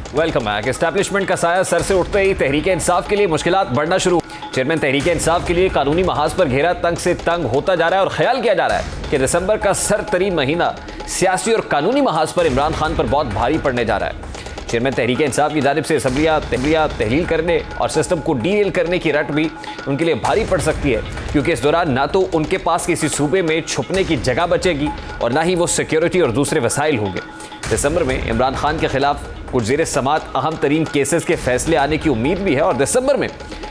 Welcome back. Establishment का साया sir से उठते ही तहरीके इंसाफ के लिए मुश्किलात बढ़ना शुरू। चेयरमैन तहरीके इंसाफ के लिए कानूनी महाज पर घेरा तंग से तंग होता जा रहा है और ख्याल किया जा रहा है कि दिसंबर का सरतरीन महीना सियासी और कानूनी महाज पर इमरान खान पर बहुत भारी पड़ने जा रहा है। चेयरमैन तहरीके इंसाफ की जानिब से असम्बलियाँ तहलील करने और सिस्टम को डीरेल करने की रट भी उनके लिए भारी पड़ सकती है, क्योंकि इस दौरान ना तो उनके पास किसी सूबे में छुपने की जगह बचेगी और ना ही वो सिक्योरिटी और दूसरे वसाइल होंगे। दिसंबर में इमरान खान के खिलाफ कुछ ज़ेर समात अहम तरीन केसेस के फैसले आने की उम्मीद भी है और दिसंबर में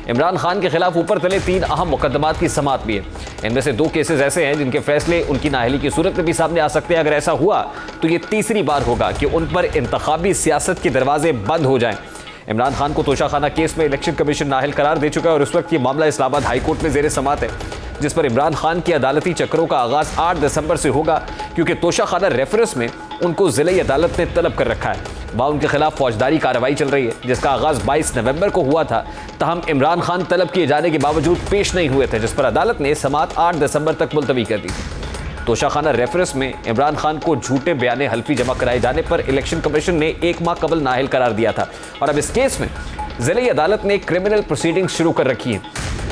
इमरान खान के खिलाफ ऊपर तले 3 अहम मुकदमात की समात भी है। इनमें से 2 केसेस ऐसे हैं जिनके फैसले उनकी नाअहली की सूरत में भी सामने आ सकते हैं। अगर ऐसा हुआ तो ये तीसरी बार होगा कि उन पर इंतखाबी सियासत के दरवाजे बंद हो जाएं। इमरान खान को तोशाखाना केस में इलेक्शन कमीशन नाअहल करार दे चुका है और इस वक्त ये मामला इस्लामाबाद हाई कोर्ट में ज़ेर समात है, जिस पर इमरान खान की अदालती चक्रों का आगाज़ 8 दिसंबर से होगा, क्योंकि तोशाखाना रेफरेंस में उनको ज़िले अदालत ने तलब कर रखा है। वहाँ उनके खिलाफ फौजदारी कार्रवाई चल रही है, जिसका आगाज़ 22 नवंबर को हुआ था। तहम इमरान खान तलब किए जाने के बावजूद पेश नहीं हुए थे, जिस पर अदालत ने समात 8 दिसंबर तक मुलतवी कर दी थी। तोशाखाना रेफरेंस में इमरान खान को झूठे बयाने हल्फी जमा कराए जाने पर इलेक्शन कमीशन ने 1 माह कबल नाअहल करार दिया था और अब इस केस में ज़िले अदालत ने क्रिमिनल प्रोसीडिंग शुरू कर रखी है।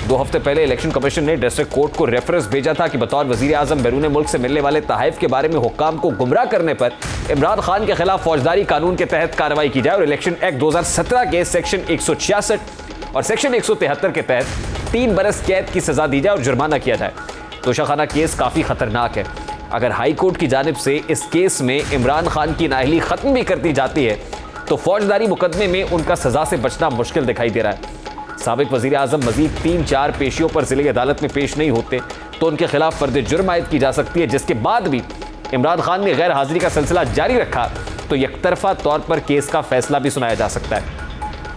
2 हफ्ते पहले इलेक्शन कमीशन ने डिस्ट्रिक्ट कोर्ट को रेफरेंस भेजा था कि बतौर वज़ीर आज़म बैरून मुल्क से मिलने वाले तहाइफ के बारे में हुक्काम को गुमराह करने पर इमरान खान के खिलाफ फौजदारी कानून के तहत कार्रवाई की जाए और इलेक्शन एक्ट 2017 के सेक्शन 166 और सेक्शन 173 के तहत 3 बरस कैद की सजा दी जाए और जुर्माना किया जाए। तोशाखाना केस काफ़ी ख़तरनाक है। अगर हाई कोर्ट की जानिब से इस केस में इमरान खान की नाअहली ख़त्म भी कर दी जाती है तो फौजदारी मुकदमे में उनका सज़ा से बचना मुश्किल दिखाई दे रहा है। साबिक वज़ीर आज़म मज़ीद 3-4 पेशियों पर ज़िले अदालत में पेश नहीं होते तो उनके खिलाफ फर्द जुर्म आयद की जा सकती है, जिसके बाद भी इमरान खान ने गैर हाजिरी का सिलसिला जारी रखा तो यकतरफा तौर पर केस का फैसला भी सुनाया जा सकता है।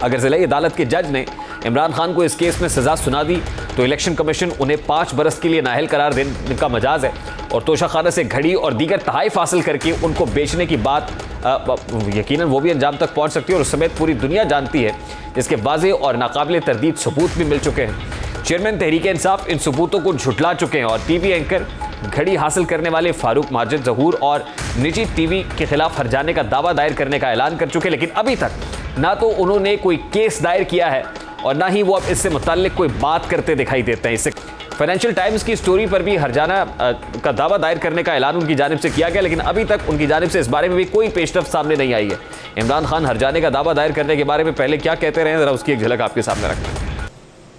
अगर ज़िले अदालत के जज ने इमरान खान को इस केस में सज़ा सुना दी तो इलेक्शन कमीशन उन्हें 5 बरस के लिए नाअहल करार देने का मजाज है और तोशाखाना से घड़ी और दीगर तहाइफ हासिल करके उनको बेचने की बात यकीनन वो भी अंजाम तक पहुंच सकती है और उस समेत पूरी दुनिया जानती है, जिसके वाज़ेह और नाकाबिल तरदीद सबूत भी मिल चुके हैं। चेयरमैन तहरीके इंसाफ इन सबूतों को झुटला चुके हैं और टीवी एंकर घड़ी हासिल करने वाले फारूक माजिद ज़हूर और निजी टीवी के खिलाफ हर्जाने का दावा दायर करने का ऐलान कर चुके हैं, लेकिन अभी तक ना तो उन्होंने कोई केस दायर किया है और ना ही वो अब इससे मुताल्लिक कोई बात करते दिखाई देते हैं। इससे फाइनेंशियल टाइम्स की स्टोरी पर भी हर्जाना का दावा दायर करने का ऐलान उनकी जानिब से किया गया, लेकिन अभी तक उनकी जानिब से इस बारे में भी कोई पेशरफ सामने नहीं आई है। इमरान खान हर्जाने का दावा दायर करने के बारे में पहले क्या कहते रहे, जरा उसकी एक झलक आपके सामने रखते हैं।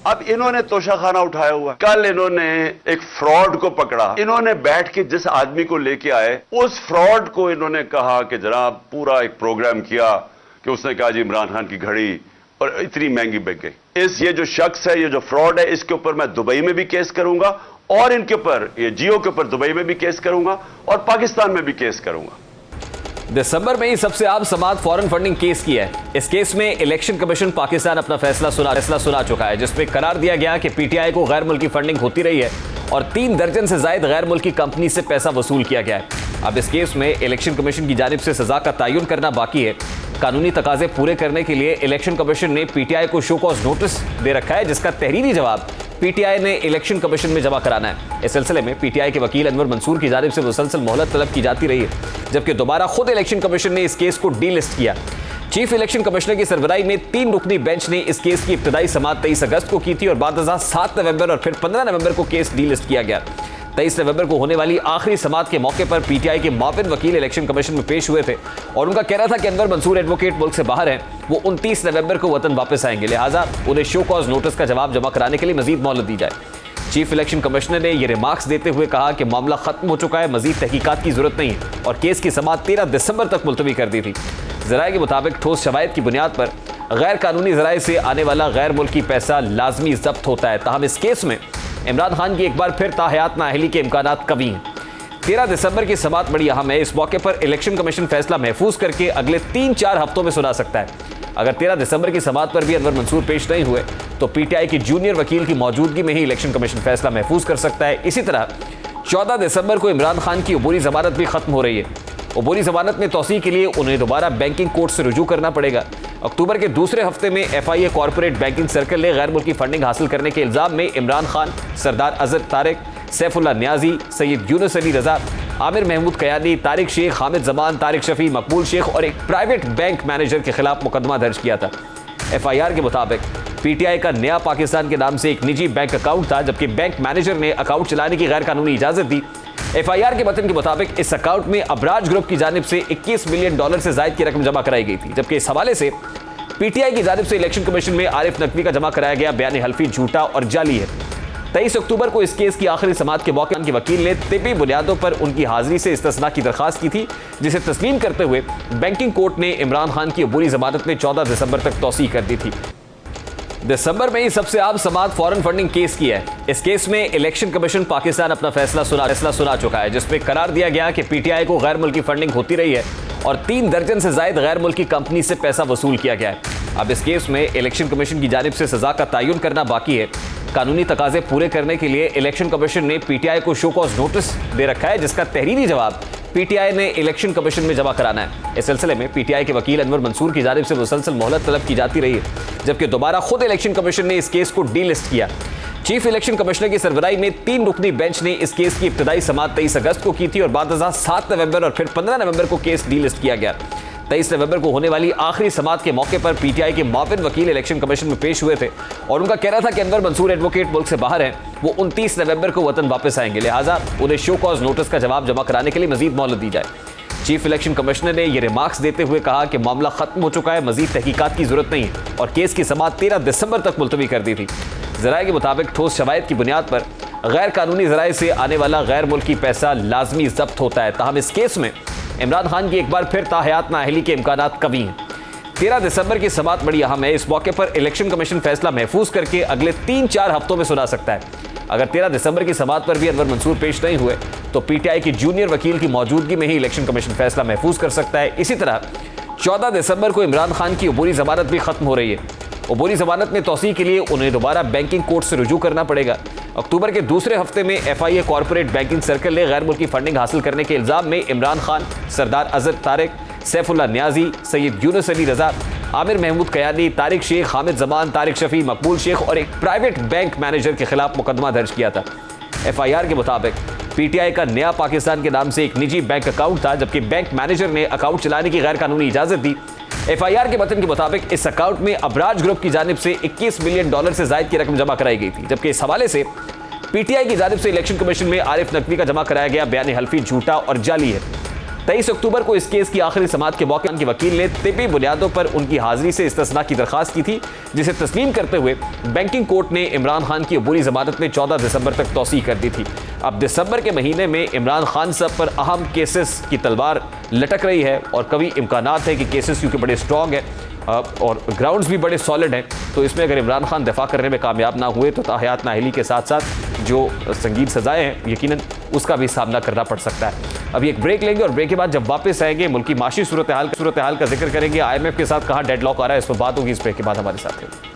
अब इन्होंने तोशाखाना उठाया हुआ, कल इन्होंने एक फ्रॉड को पकड़ा। इन्होंने बैठ के जिस आदमी को लेके आए उस फ्रॉड को इन्होंने कहा कि जनाब पूरा एक प्रोग्राम किया कि उसने कहा जी इमरान खान की घड़ी और इतनी महंगी बिक गई। ये जो शख्स है, ये जो फ्रॉड है, इसके ऊपर मैं दुबई में भी केस करूंगा और इनके ऊपर, ये जियो के ऊपर दुबई में भी केस करूंगा और पाकिस्तान में भी केस करूंगा। दिसंबर में ही सबसे आम समात फॉरेन फंडिंग केस की है। इस केस में इलेक्शन कमीशन पाकिस्तान अपना फैसला सुना चुका है, जिसमें करार दिया गया कि पीटीआई को गैर मुल्की फंडिंग होती रही है और 3 दर्जन से जायद गैर मुल्की कंपनी से पैसा वसूल किया गया है। अब इस केस में इलेक्शन कमीशन की जानिब से सजा का तयन करना बाकी है। कानूनी तकाजे पूरे करने के लिए इलेक्शन कमीशन ने पीटीआई को शो कॉज नोटिस दे रखा है, जिसका तहरीरी जवाब पीटीआई ने इलेक्शन कमीशन में जमा कराना है। इस सिलसिले में पीटीआई के वकील अनवर मंसूर की जानिब से मुसलसल मोहलत तलब की जाती रही है, जबकि दोबारा खुद इलेक्शन कमीशन ने इस केस को डीलिस्ट किया। चीफ इलेक्शन कमिश्नर की सरबराही में 3 रुकनी बेंच ने इस केस की इब्तदाई समात 23 अगस्त को की थी और बाद 7 नवंबर और फिर 15 नवंबर को केस डीलिस्ट किया गया। 23 नवंबर को होने वाली आखिरी समात के मौके पर पीटीआई के माविन वकील इलेक्शन कमीशन में पेश हुए थे और उनका कहना था कि अनवर मंसूर एडवोकेट मुल्क से बाहर हैं, वो 29 नवंबर को वतन वापस आएंगे, लिहाजा उन्हें शो कॉज नोटिस का जवाब जमा कराने के लिए मजीद मोहलत दी जाए। चीफ इलेक्शन कमिश्नर ने यह रिमार्क्स देते हुए कहा कि मामला खत्म हो चुका है, मजीद तहकीकात की जरूरत नहीं है और केस की समात 13 दिसंबर तक मुलतवी कर दी थी। ज़राए के मुताबिक ठोस शवायद की बुनियाद पर गैर कानूनी ज़राए से आने वाला गैर मुल्की पैसा लाजमी जब्त होता है। ताहम इस केस में इमरान खान की एक बार फिर ताहयात नाअहली के इम्कानात कमी हैं। 13 दिसंबर की समात बड़ी अहम है। इस मौके पर इलेक्शन कमीशन फैसला महफूज करके अगले 3-4 हफ्तों में सुना सकता है। अगर 13 दिसंबर की समात पर भी अनवर मंसूर पेश नहीं हुए तो पीटीआई की जूनियर वकील की मौजूदगी में ही इलेक्शन कमीशन फैसला महफूज कर सकता है। इसी तरह 14 दिसंबर को इमरान खान की अबूरी जमानत भी खत्म हो रही है। अबूरी जमानत में तौसीह के लिए उन्हें दोबारा बैंकिंग कोर्ट से रुजू करना पड़ेगा। अक्टूबर के दूसरे हफ्ते में FIA कॉर्पोरेट बैंकिंग सर्कल ने गैर मुल्की फंडिंग हासिल करने के इल्जाम में इमरान खान, सरदार अजहर तारिक, सैफुल्लाह न्याजी, सैयद यूनुस अली रजा आमिर महमूद कयानी, तारिक शेख, हामिद जमान, तारिक शफी, मकबूल शेख और एक प्राइवेट बैंक मैनेजर के खिलाफ मुकदमा दर्ज किया था। एफआईआर के मुताबिक पीटीआई का नया पाकिस्तान के नाम से एक निजी बैंक अकाउंट था, जबकि बैंक मैनेजर ने अकाउंट चलाने की गैर कानूनी इजाजत दी। एफआईआर के मतन के मुताबिक इस अकाउंट में अबराज ग्रुप की जानिब से $21 मिलियन से ज्यादा की रकम जमा कराई गई थी, जबकि इस हवाले से पीटीआई की जानिब से इलेक्शन कमीशन में आरिफ नकवी का जमा कराया गया बयान हल्फी झूठा और जाली है। 23 अक्टूबर को इस केस की आखिरी समाअत के मौके उनके वकील ने तिब्बी बुनियादों पर उनकी हाजिरी से इस्तिस्ना की दरखास्त की थी, जिसे तस्लीम करते हुए बैंकिंग कोर्ट ने इमरान खान की अबूरी जमानत में 14 दिसंबर तक तौसीह कर दी थी। दिसंबर में ही सबसे आम समाअत फॉरेन फंडिंग केस की है। इस केस में इलेक्शन कमीशन पाकिस्तान अपना फैसला सुना चुका है, जिसमें करार दिया गया कि पीटीआई को गैर मुल्की फंडिंग होती रही है और 3 दर्जन से ज्यादा गैर मुल्की कंपनी से पैसा वसूल किया गया है। अब इस केस में इलेक्शन कमीशन की जानिब से सजा का तयन करना बाकी है। कानूनी तकाजे पूरे करने के लिए इलेक्शन कमीशन ने पीटीआई को शो कॉज नोटिस दे रखा है, जिसका तहरीरी जवाब पीटीआई ने इलेक्शन कमीशन में जमा कराना है। इस सिलसिले में पीटीआई के वकील अनवर मंसूर की जानिब से मुसलसल मोहलत तलब की जाती रही है, जबकि दोबारा खुद इलेक्शन कमीशन ने इस केस को डीलिस्ट किया। चीफ इलेक्शन कमिश्नर की सरबराही में 3 रुकनी बेंच ने इस केस की इब्तदाई समाअत 23 अगस्त को की थी और बाद 7 नवंबर और फिर 15 नवंबर को केस डीलिस्ट किया गया। 23 नवंबर को होने वाली आखिरी समाअत के मौके पर पीटीआई के मुआविन वकील इलेक्शन कमीशन में पेश हुए थे और उनका कहना था कि अनवर मंसूर एडवोकेट मुल्क से बाहर हैं, वो 29 नवंबर को वतन वापस आएंगे, लिहाजा उन्हें शो कॉज नोटिस का जवाब जमा कराने के लिए मजीद मोहलत दी जाए। चीफ इलेक्शन कमिश्नर ने यह रिमार्क्स देते हुए कहा कि मामला खत्म हो चुका है, मजीद तहकीकात की जरूरत नहीं है और केस की समाअत 13 दिसंबर तक मुलतवी कर दी थी। जराये के मुताबिक ठोस शवायद की बुनियाद पर गैर कानूनी जराये से आने वाला गैर मुल्की पैसा लाजमी जब्त होता है। ताहम इस केस में इमरान खान की एक बार फिर ताहयात नाअहली के इम्कानात कमी हैं। 13 दिसंबर की समाअत बड़ी अहम है। इस मौके पर इलेक्शन कमीशन फैसला महफूज करके अगले 3-4 हफ्तों में सुना सकता है। अगर 13 दिसंबर की समाअत पर भी अनवर मंसूर पेश नहीं हुए तो पीटीआई की जूनियर वकील की मौजूदगी में ही इलेक्शन कमीशन फैसला महफूज कर सकता है। इसी तरह 14 दिसंबर को इमरान खान की अबूरी जमानत भी खत्म हो रही है। अबूरी जमानत में तौसीह के लिए उन्हें दोबारा बैंकिंग कोर्ट से रुजू करना पड़ेगा। अक्टूबर के दूसरे हफ्ते में एफआईए कॉर्पोरेट बैंकिंग सर्कल ने गैर मुल्की फंडिंग हासिल करने के इल्जाम में इमरान खान, सरदार अजहर तारिक, सैफुल्लाह न्याजी, सैयद यूनुस अली रजा, आमिर महमूद कयानी, तारिक शेख, हामिद जमान, तारिक शफी, मकबूल शेख और एक प्राइवेट बैंक मैनेजर के खिलाफ मुकदमा दर्ज किया था। एफआईआर के मुताबिक पीटीआई का नया पाकिस्तान के नाम से एक निजी बैंक अकाउंट था, जबकि बैंक मैनेजर ने अकाउंट चलाने की गैर कानूनी इजाजत दी। एफआईआर के मतन के मुताबिक इस अकाउंट में अबराज ग्रुप की जानिब से $21 मिलियन से ज्यादा की रकम जमा कराई गई थी, जबकि इस हवाले से पीटीआई की जानिब से इलेक्शन कमीशन में आरिफ नकवी का जमा कराया गया बयान हल्फी झूठा और जाली है। 23 अक्टूबर को इस केस की आखिरी समाअत के मौके उनके वकील ने तिब्बी बुनियादों पर उनकी हाजिरी से इस्तिस्ना की दरखास्त की थी, जिसे तस्लीम करते हुए बैंकिंग कोर्ट ने इमरान खान की अबूरी जमानत में 14 दिसंबर तक तौसीह कर दी थी। अब दिसंबर के महीने में इमरान खान साहब पर अहम केसेस की तलवार लटक रही है और कभी इम्कानात है कि केसेस क्योंकि बड़े स्ट्रॉन्ग है और ग्राउंड्स भी बड़े सॉलिड हैं, तो इसमें अगर इमरान खान दफा करने में कामयाब ना हुए तो ताहयात नाअहली के साथ साथ जो संगीन सजाएं हैं यकीनन उसका भी सामना करना पड़ सकता है। अभी एक ब्रेक लेंगे और ब्रेक के बाद जब वापस आएंगे मुल्की माशी सूरत हाल का जिक्र करेंगे। IMF के साथ कहाँ डेडलॉक आ रहा है, इस पर बात होगी। इस ब्रेक के बाद हमारे साथ है।